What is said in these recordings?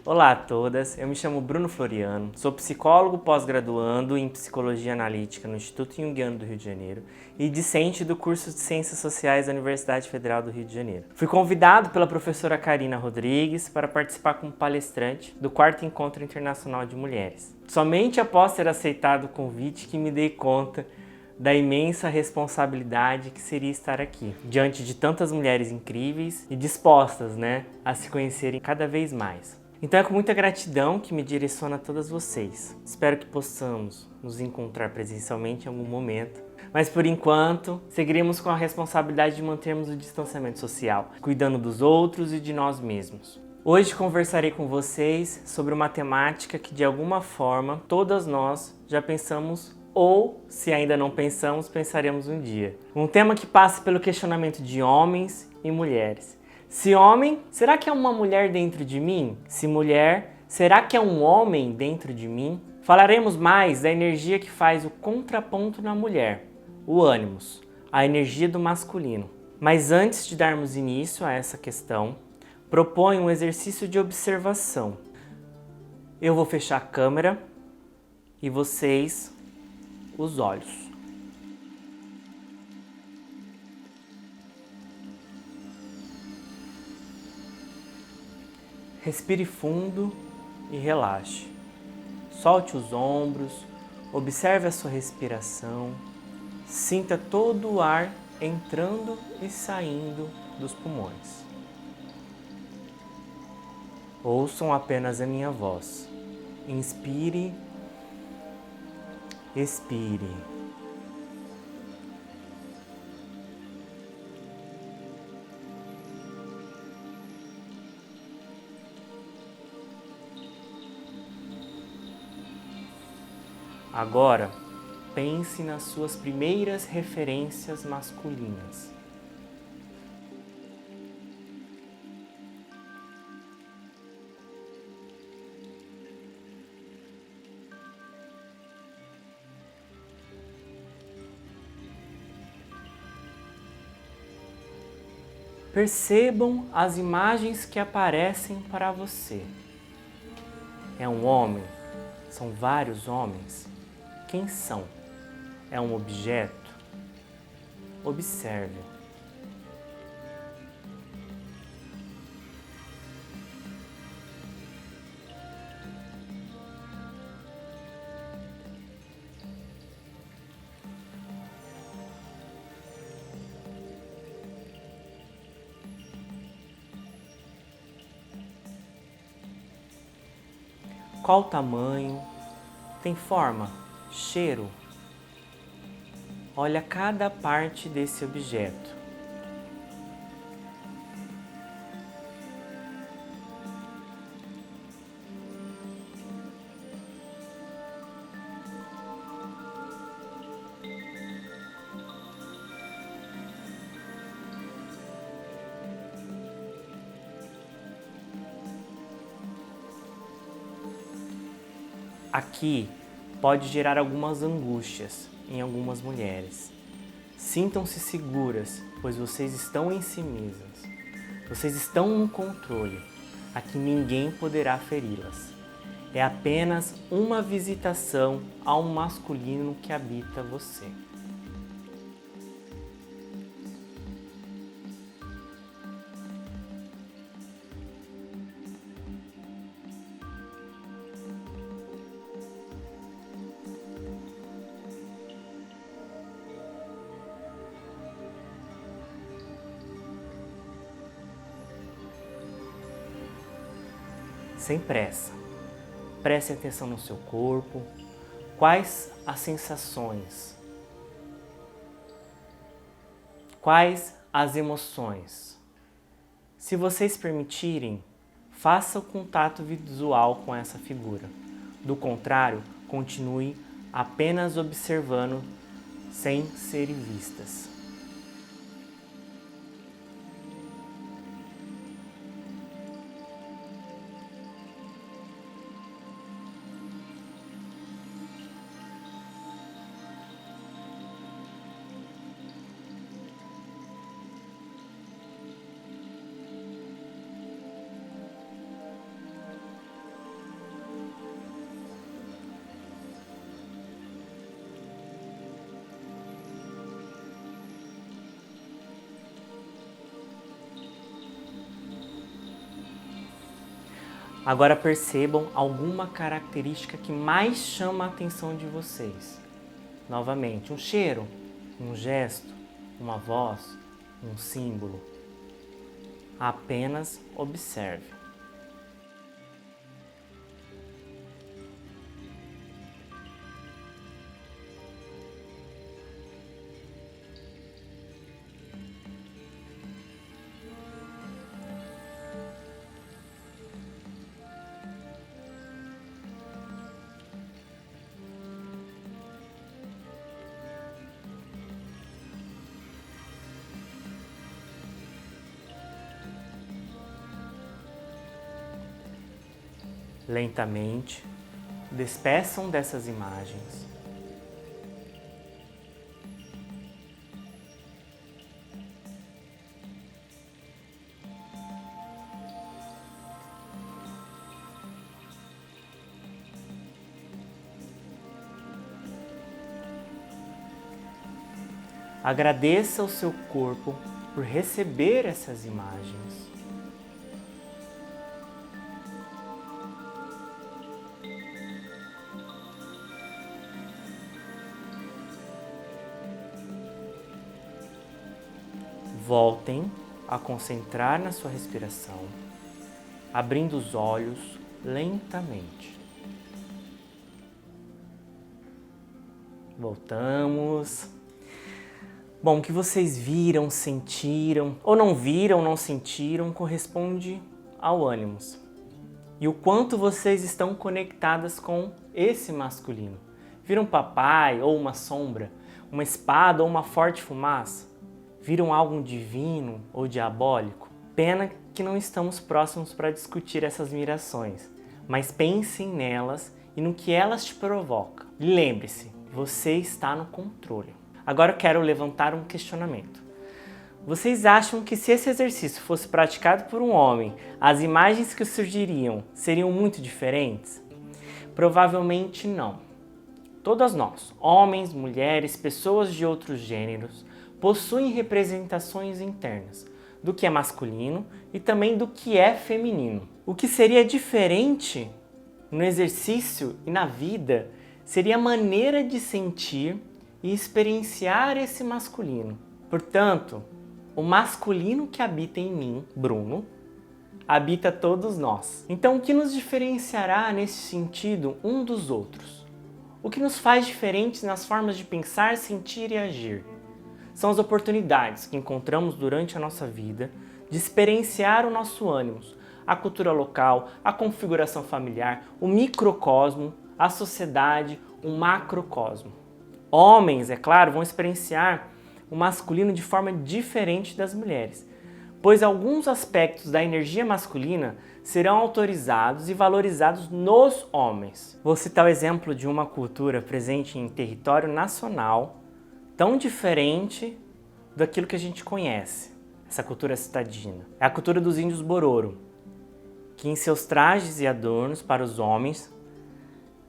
Olá a todas, eu me chamo Bruno Floriano, sou psicólogo pós-graduando em Psicologia Analítica no Instituto Jungiano do Rio de Janeiro e discente do curso de Ciências Sociais da Universidade Federal do Rio de Janeiro. Fui convidado pela professora Karina Rodrigues para participar como palestrante do 4º Encontro Internacional de Mulheres. Somente após ter aceitado o convite que me dei conta da imensa responsabilidade que seria estar aqui, diante de tantas mulheres incríveis e dispostas, a se conhecerem cada vez mais. Então é com muita gratidão que me direciono a todas vocês. Espero que possamos nos encontrar presencialmente em algum momento, mas por enquanto seguiremos com a responsabilidade de mantermos o distanciamento social, cuidando dos outros e de nós mesmos. Hoje conversarei com vocês sobre uma temática que de alguma forma todas nós já pensamos ou, se ainda não pensamos, pensaremos um dia. Um tema que passa pelo questionamento de homens e mulheres. Se homem, será que é uma mulher dentro de mim? Se mulher, será que é um homem dentro de mim? Falaremos mais da energia que faz o contraponto na mulher, o ânimos, a energia do masculino. Mas antes de darmos início a essa questão, proponho um exercício de observação. Eu vou fechar a câmera e vocês os olhos. Respire fundo e relaxe. Solte os ombros, observe a sua respiração, sinta todo o ar entrando e saindo dos pulmões. Ouçam apenas a minha voz. Inspire, expire. Agora, pense nas suas primeiras referências masculinas. Percebam as imagens que aparecem para você. É um homem? São vários homens? Quem são? É um objeto? Observe. Qual o tamanho? Tem forma? Cheiro? Olha cada parte desse objeto. Aqui pode gerar algumas angústias em algumas mulheres. Sintam-se seguras, pois vocês estão em si mesmas. Vocês estão no controle. Aqui ninguém poderá feri-las. É apenas uma visitação ao masculino que habita você. Sem pressa. Preste atenção no seu corpo. Quais as sensações? Quais as emoções? Se vocês permitirem, faça o contato visual com essa figura. Do contrário, continue apenas observando sem serem vistas. Agora percebam alguma característica que mais chama a atenção de vocês. Novamente, um cheiro, um gesto, uma voz, um símbolo. Apenas observe. Lentamente, despeçam dessas imagens. Agradeça ao seu corpo por receber essas imagens. Voltem a concentrar na sua respiração, abrindo os olhos lentamente. Voltamos. Bom, o que vocês viram, sentiram, ou não viram, não sentiram, corresponde ao ânimos. E o quanto vocês estão conectadas com esse masculino. Viram um papai ou uma sombra, uma espada ou uma forte fumaça? Viram algo divino ou diabólico? Pena que não estamos próximos para discutir essas mirações, mas pensem nelas e no que elas te provocam. E lembre-se, você está no controle. Agora eu quero levantar um questionamento. Vocês acham que se esse exercício fosse praticado por um homem, as imagens que surgiriam seriam muito diferentes? Provavelmente não. Todas nós, homens, mulheres, pessoas de outros gêneros, possuem representações internas do que é masculino e também do que é feminino. O que seria diferente no exercício e na vida seria a maneira de sentir e experienciar esse masculino. Portanto, o masculino que habita em mim, Bruno, habita todos nós. Então, o que nos diferenciará nesse sentido um dos outros? O que nos faz diferentes nas formas de pensar, sentir e agir? São as oportunidades que encontramos durante a nossa vida de experienciar o nosso ânimo, a cultura local, a configuração familiar, o microcosmo, a sociedade, o macrocosmo. Homens, é claro, vão experienciar o masculino de forma diferente das mulheres, pois alguns aspectos da energia masculina serão autorizados e valorizados nos homens. Vou citar o exemplo de uma cultura presente em território nacional, tão diferente daquilo que a gente conhece, essa cultura citadina. É a cultura dos índios Bororo, que em seus trajes e adornos para os homens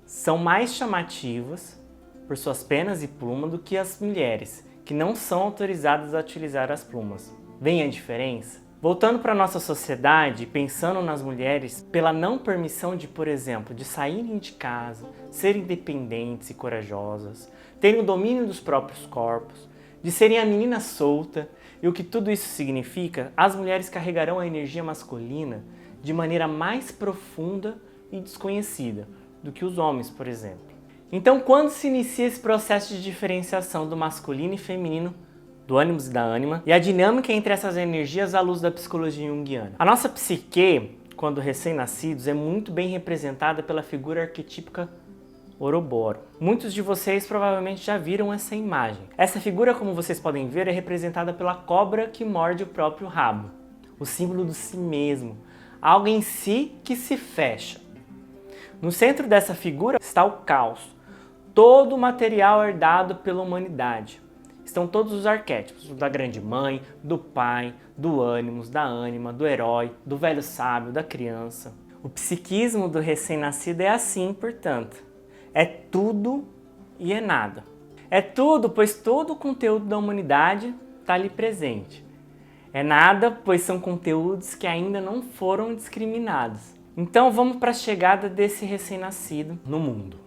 são mais chamativas por suas penas e plumas do que as mulheres, que não são autorizadas a utilizar as plumas. Vem a diferença? Voltando para a nossa sociedade, pensando nas mulheres, pela não permissão de, por exemplo, de saírem de casa, serem independentes e corajosas, terem o domínio dos próprios corpos, de serem a menina solta, e o que tudo isso significa, as mulheres carregarão a energia masculina de maneira mais profunda e desconhecida do que os homens, por exemplo. Então, quando se inicia esse processo de diferenciação do masculino e feminino, do ânimos e da ânima, e a dinâmica entre essas energias à luz da psicologia junguiana? A nossa psique, quando recém-nascidos, é muito bem representada pela figura arquetípica Ouroboros. Muitos de vocês provavelmente já viram essa imagem. Essa figura, como vocês podem ver, é representada pela cobra que morde o próprio rabo, o símbolo do si mesmo, algo em si que se fecha. No centro dessa figura está o caos, todo o material herdado pela humanidade. Estão todos os arquétipos, da grande mãe, do pai, do ânimos, da ânima, do herói, do velho sábio, da criança. O psiquismo do recém-nascido é assim, portanto. É tudo e é nada. É tudo, pois todo o conteúdo da humanidade está ali presente. É nada, pois são conteúdos que ainda não foram discriminados. Então vamos para a chegada desse recém-nascido no mundo.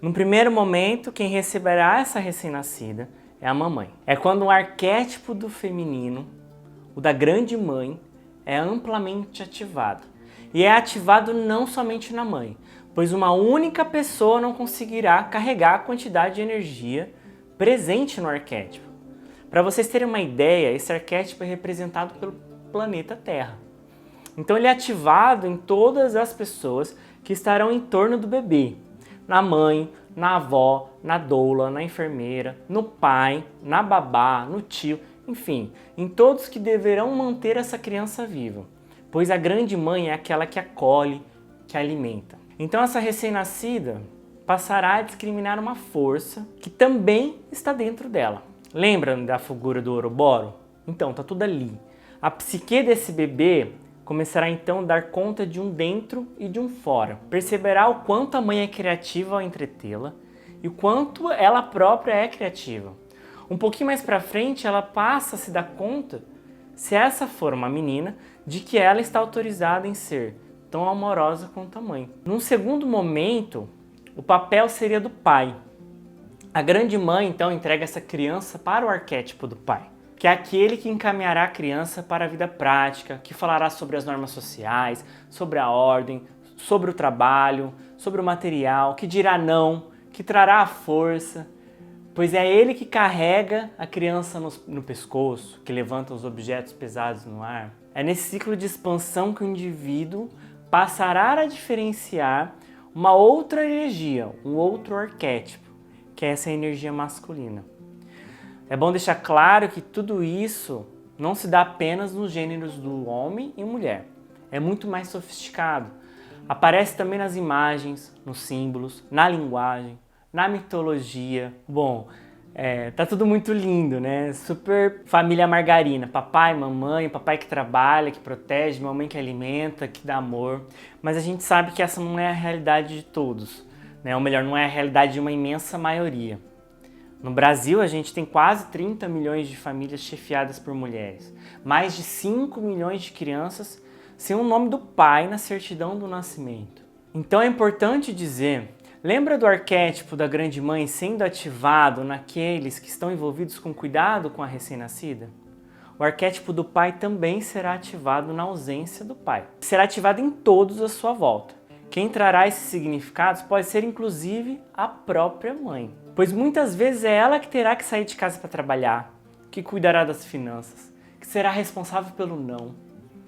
No primeiro momento, quem receberá essa recém-nascida é a mamãe. É quando o arquétipo do feminino, o da grande mãe, é amplamente ativado. E é ativado não somente na mãe, pois uma única pessoa não conseguirá carregar a quantidade de energia presente no arquétipo. Para vocês terem uma ideia, esse arquétipo é representado pelo planeta Terra. Então ele é ativado em todas as pessoas que estarão em torno do bebê. Na mãe, na avó, na doula, na enfermeira, no pai, na babá, no tio, enfim, em todos que deverão manter essa criança viva, pois a grande mãe é aquela que acolhe, que alimenta. Então essa recém-nascida passará a discriminar uma força que também está dentro dela. Lembram da figura do Ouroboro? Então, tá tudo ali. A psique desse bebê começará então a dar conta de um dentro e de um fora. Perceberá o quanto a mãe é criativa ao entretê-la e o quanto ela própria é criativa. Um pouquinho mais para frente, ela passa a se dar conta, se essa for uma menina, de que ela está autorizada em ser tão amorosa quanto a mãe. Num segundo momento, o papel seria do pai. A grande mãe então entrega essa criança para o arquétipo do pai, que é aquele que encaminhará a criança para a vida prática, que falará sobre as normas sociais, sobre a ordem, sobre o trabalho, sobre o material, que dirá não, que trará a força, pois é ele que carrega a criança no pescoço, que levanta os objetos pesados no ar. É nesse ciclo de expansão que o indivíduo passará a diferenciar uma outra energia, um outro arquétipo, que é essa energia masculina. É bom deixar claro que tudo isso não se dá apenas nos gêneros do homem e mulher. É muito mais sofisticado. Aparece também nas imagens, nos símbolos, na linguagem, na mitologia. Bom, tá tudo muito lindo, né? Super família margarina. Papai, mamãe, papai que trabalha, que protege, mamãe que alimenta, que dá amor. Mas a gente sabe que essa não é a realidade de todos, né? Ou melhor, não é a realidade de uma imensa maioria. No Brasil, a gente tem quase 30 milhões de famílias chefiadas por mulheres. Mais de 5 milhões de crianças sem o nome do pai na certidão do nascimento. Então é importante dizer, lembra do arquétipo da grande mãe sendo ativado naqueles que estão envolvidos com cuidado com a recém-nascida? O arquétipo do pai também será ativado na ausência do pai. Será ativado em todos à sua volta. Quem trará esses significados pode ser inclusive a própria mãe, pois muitas vezes é ela que terá que sair de casa para trabalhar, que cuidará das finanças, que será responsável pelo não.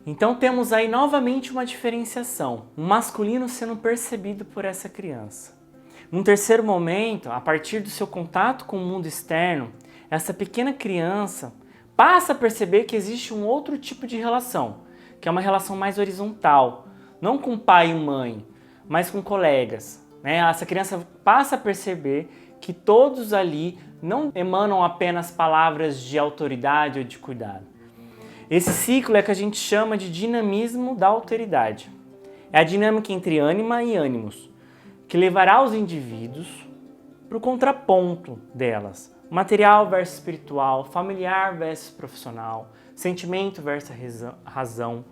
Então temos aí novamente uma diferenciação, um masculino sendo percebido por essa criança. Num terceiro momento, a partir do seu contato com o mundo externo, essa pequena criança passa a perceber que existe um outro tipo de relação, que é uma relação mais horizontal, não com pai e mãe, mas com colegas, né? Essa criança passa a perceber que todos ali não emanam apenas palavras de autoridade ou de cuidado. Esse ciclo é que a gente chama de dinamismo da alteridade. É a dinâmica entre ânima e ânimos, que levará os indivíduos para o contraponto delas. Material versus espiritual, familiar versus profissional, sentimento versus razão.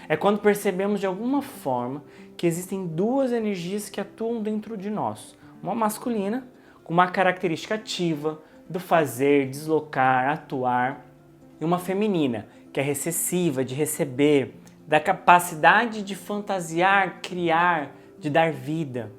É quando percebemos de alguma forma que existem duas energias que atuam dentro de nós. Uma masculina, com uma característica ativa, do fazer, deslocar, atuar. E uma feminina, que é recessiva, de receber, da capacidade de fantasiar, criar, de dar vida.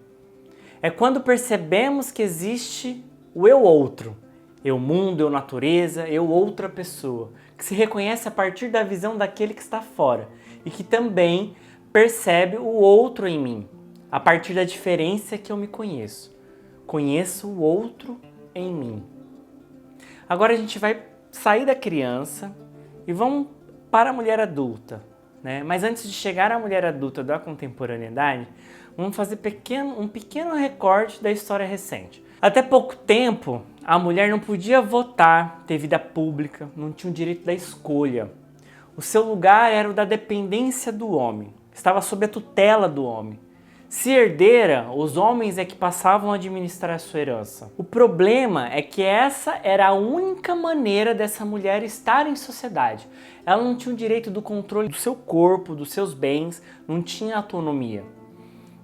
É quando percebemos que existe o eu outro. Eu mundo, eu natureza, eu outra pessoa. Que se reconhece a partir da visão daquele que está fora. E que também percebe o outro em mim, a partir da diferença que eu me conheço. Conheço o outro em mim. Agora a gente vai sair da criança e vamos para a mulher adulta, né? Mas antes de chegar à mulher adulta da contemporaneidade, vamos fazer um pequeno recorte da história recente. Até pouco tempo, a mulher não podia votar, ter vida pública, não tinha o direito da escolha. O seu lugar era o da dependência do homem, estava sob a tutela do homem. Se herdeira, os homens é que passavam a administrar a sua herança. O problema é que essa era a única maneira dessa mulher estar em sociedade. Ela não tinha o direito do controle do seu corpo, dos seus bens, não tinha autonomia,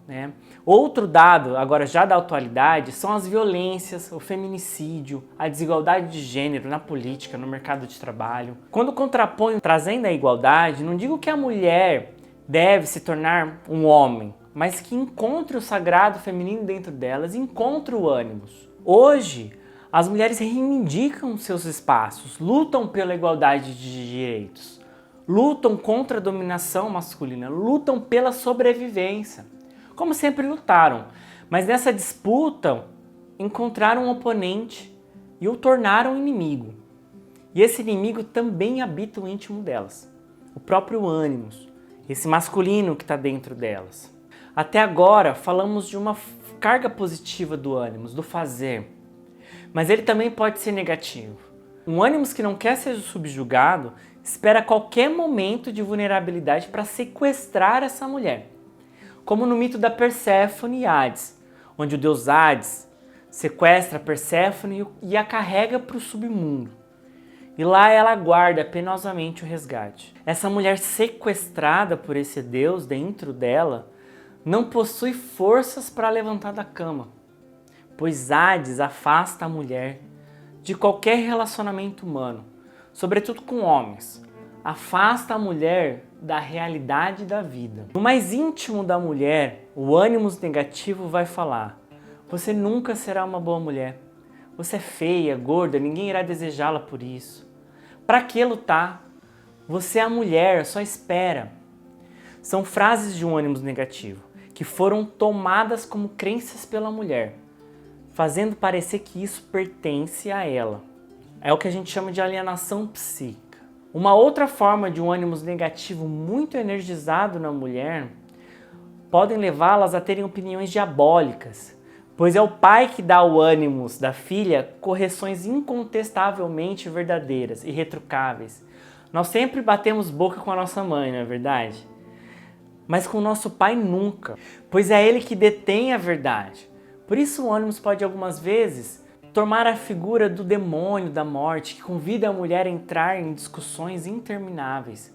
né? Outro dado, agora já da atualidade, são as violências, o feminicídio, a desigualdade de gênero na política, no mercado de trabalho. Quando contraponho trazendo a igualdade, não digo que a mulher deve se tornar um homem, mas que encontre o sagrado feminino dentro delas, encontre o ânimos. Hoje, as mulheres reivindicam seus espaços, lutam pela igualdade de direitos, lutam contra a dominação masculina, lutam pela sobrevivência, como sempre lutaram. Mas nessa disputa, encontraram um oponente e o tornaram inimigo. E esse inimigo também habita o íntimo delas, o próprio ânimos, esse masculino que está dentro delas. Até agora falamos de uma carga positiva do ânimos, do fazer, mas ele também pode ser negativo. Um ânimos que não quer ser subjugado espera qualquer momento de vulnerabilidade para sequestrar essa mulher, como no mito da Perséfone e Hades, onde o deus Hades sequestra Perséfone e a carrega para o submundo. E lá ela aguarda penosamente o resgate. Essa mulher sequestrada por esse deus dentro dela não possui forças para levantar da cama, pois Hades afasta a mulher de qualquer relacionamento humano, sobretudo com homens. Afasta a mulher da realidade da vida. No mais íntimo da mulher, o ânimos negativo vai falar: você nunca será uma boa mulher. Você é feia, gorda, ninguém irá desejá-la por isso. Para que lutar? Você é a mulher, só espera. São frases de um ânimos negativo, que foram tomadas como crenças pela mulher, fazendo parecer que isso pertence a ela. É o que a gente chama de alienação psíquica. Uma outra forma de um ânimos negativo muito energizado na mulher podem levá-las a terem opiniões diabólicas, pois é o pai que dá ao ânimos da filha correções incontestavelmente verdadeiras e retrucáveis. Nós sempre batemos boca com a nossa mãe, não é verdade? Mas com o nosso pai nunca, pois é ele que detém a verdade. Por isso o ânimos pode algumas vezes tomar a figura do demônio da morte que convida a mulher a entrar em discussões intermináveis.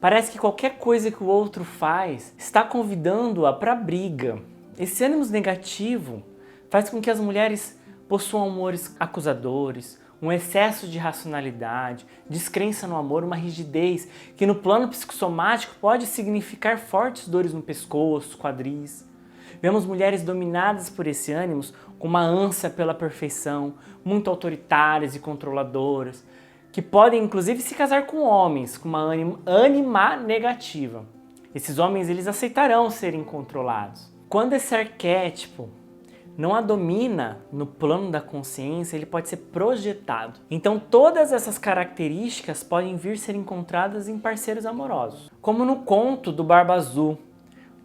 Parece que qualquer coisa que o outro faz está convidando-a para a briga. Esse ânimos negativo faz com que as mulheres possuam humores acusadores, um excesso de racionalidade, descrença no amor, uma rigidez que no plano psicossomático pode significar fortes dores no pescoço, quadris. Vemos mulheres dominadas por esse ânimos com uma ânsia pela perfeição, muito autoritárias e controladoras, que podem inclusive se casar com homens com uma ânima negativa. Esses homens eles aceitarão serem controlados. Quando esse arquétipo não a domina no plano da consciência, ele pode ser projetado. Então todas essas características podem vir ser encontradas em parceiros amorosos. Como no conto do Barba Azul,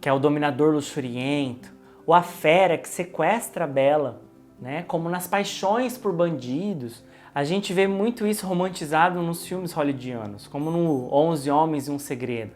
que é o dominador luxuriento, ou a fera que sequestra a Bela, né? Como nas Paixões por Bandidos, a gente vê muito isso romantizado nos filmes hollywoodianos, como no 11 Homens e um Segredo,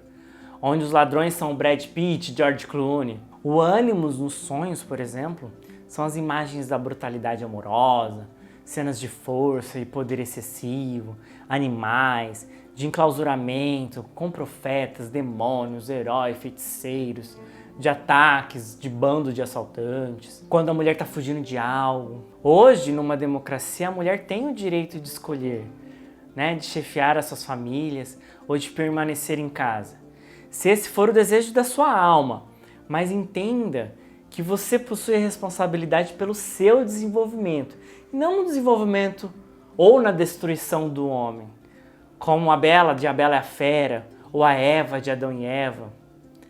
onde os ladrões são Brad Pitt, George Clooney. O ânimos nos sonhos, por exemplo, são as imagens da brutalidade amorosa, cenas de força e poder excessivo, animais, de enclausuramento, com profetas, demônios, heróis, feiticeiros, de ataques, de bando de assaltantes, quando a mulher está fugindo de algo. Hoje, numa democracia, a mulher tem o direito de escolher, né, de chefiar as suas famílias ou de permanecer em casa, se esse for o desejo da sua alma. Mas entenda que você possui a responsabilidade pelo seu desenvolvimento, e não no desenvolvimento ou na destruição do homem, como a Bela de A Bela e a Fera, ou a Eva de Adão e Eva.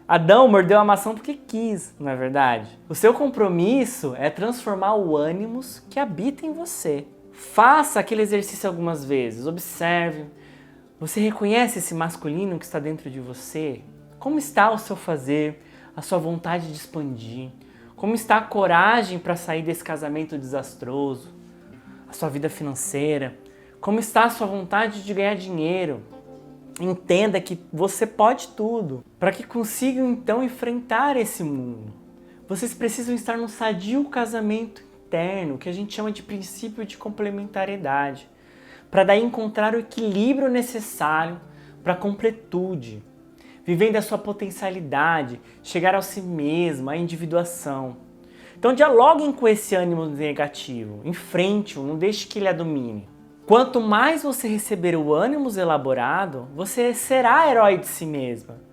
Adão mordeu a maçã porque quis, não é verdade? O seu compromisso é transformar o ânimos que habita em você. Faça aquele exercício algumas vezes, observe. Você reconhece esse masculino que está dentro de você? Como está o seu fazer, a sua vontade de expandir? Como está a coragem para sair desse casamento desastroso? A sua vida financeira? Como está a sua vontade de ganhar dinheiro? Entenda que você pode tudo, para que consiga então enfrentar esse mundo. Vocês precisam estar num sadio casamento interno, que a gente chama de princípio de complementariedade, para daí encontrar o equilíbrio necessário para a completude, vivendo a sua potencialidade, chegar ao si mesmo, à individuação. Então dialoguem com esse ânimo negativo, enfrente-o, não deixe que ele a domine. Quanto mais você receber o ânimo elaborado, você será herói de si mesma.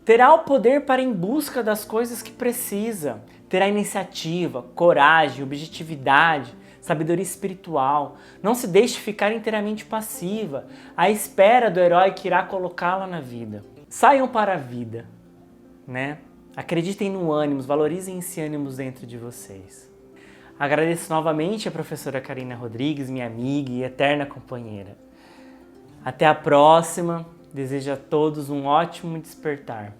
Terá o poder para ir em busca das coisas que precisa. Terá iniciativa, coragem, objetividade, sabedoria espiritual. Não se deixe ficar inteiramente passiva, à espera do herói que irá colocá-la na vida. Saiam para a vida, né? Acreditem no ânimo, valorizem esse ânimo dentro de vocês. Agradeço novamente a professora Karina Rodrigues, minha amiga e eterna companheira. Até a próxima. Desejo a todos um ótimo despertar.